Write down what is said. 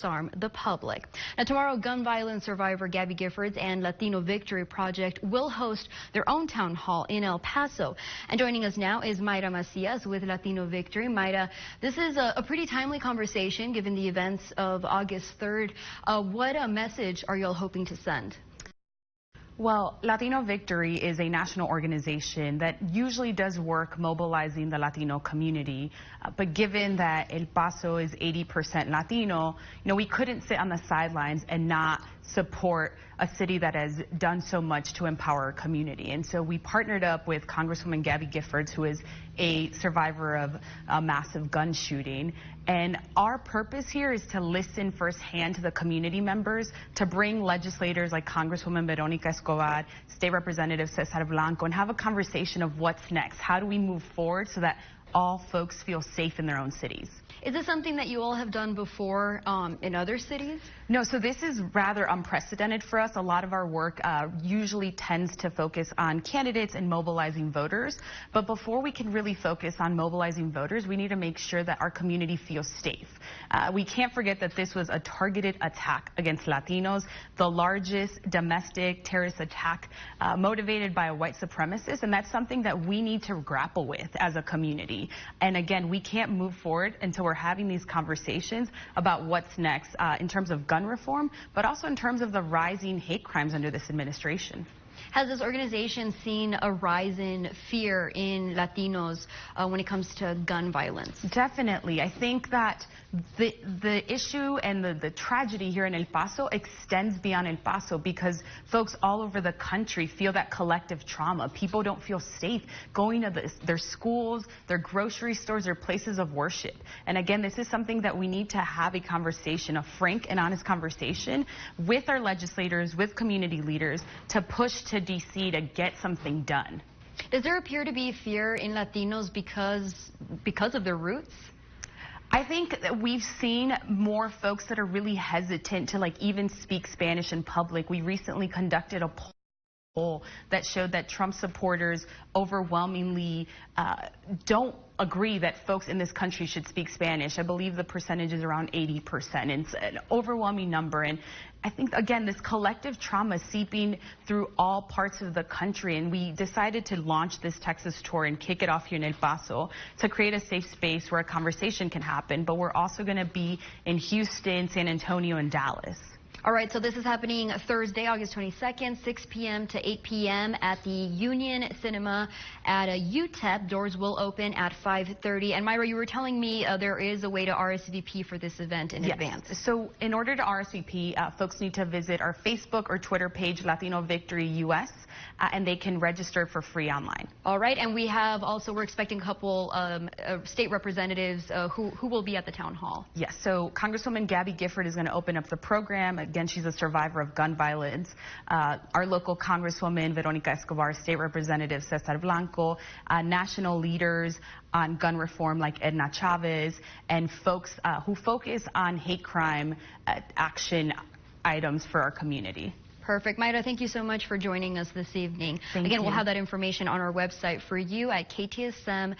disarm the public. Now, tomorrow, gun violence survivor Gabby Giffords and Latino Victory Project will host their own town hall in El Paso. And joining us now is Mayra Macías with Latino Victory. Mayra, this is a pretty timely conversation given the events of August 3rd. What message are you all hoping to send? Well, Latino Victory is a national organization that usually does work mobilizing the Latino community. But given that El Paso is 80% Latino, we couldn't sit on the sidelines and not support a city that has done so much to empower our community. And so we partnered up with Congresswoman Gabby Giffords, who is a survivor of a massive gun shooting. And our purpose here is to listen firsthand to the community members, to bring legislators like Congresswoman Veronica Escobar, State Representative Cesar Blanco, and have a conversation of what's next. How do we move forward so that all folks feel safe in their own cities? Is this something that you all have done before in other cities? No, so this is rather unprecedented for us. A lot of our work usually tends to focus on candidates and mobilizing voters. But before we can really focus on mobilizing voters, we need to make sure that our community feels safe. We can't forget that this was a targeted attack against Latinos, the largest domestic terrorist attack motivated by a white supremacist. And that's something that we need to grapple with as a community. And again, we can't move forward until we're having these conversations about what's next in terms of gun reform, but also in terms of the rising hate crimes under this administration. Has this organization seen a rise in fear in Latinos when it comes to gun violence? Definitely. I think that the issue and the tragedy here in El Paso extends beyond El Paso because folks all over the country feel that collective trauma. People don't feel safe going to their schools, their grocery stores, their places of worship. And again, this is something that we need to have a conversation, a frank and honest conversation with our legislators, with community leaders to push to D.C. to get something done. Does there appear to be fear in Latinos because of their roots? I think that we've seen more folks that are really hesitant to even speak Spanish in public. We recently conducted a poll that showed that Trump supporters overwhelmingly don't agree that folks in this country should speak Spanish. I believe the percentage is around 80%. It's an overwhelming number. And I think, again, this collective trauma seeping through all parts of the country. And we decided to launch this Texas tour and kick it off here in El Paso to create a safe space where a conversation can happen. But we're also going to be in Houston, San Antonio, and Dallas. All right, so this is happening Thursday, August 22nd, 6 p.m. to 8 p.m. at the Union Cinema at UTEP. Doors will open at 5:30. And Mayra, you were telling me there is a way to RSVP for this event in advance. So in order to RSVP, folks need to visit our Facebook or Twitter page, Latino Victory US, and they can register for free online. All right, and we're expecting a couple state representatives who will be at the town hall. Yes, so Congresswoman Gabby Giffords is going to open up the program. Again, she's a survivor of gun violence. Our local Congresswoman Veronica Escobar, State Representative Cesar Blanco, national leaders on gun reform like Edna Chavez, and folks who focus on hate crime action items for our community. Perfect. Mayra, thank you so much for joining us this evening. Thank you. We'll have that information on our website for you at KTSM.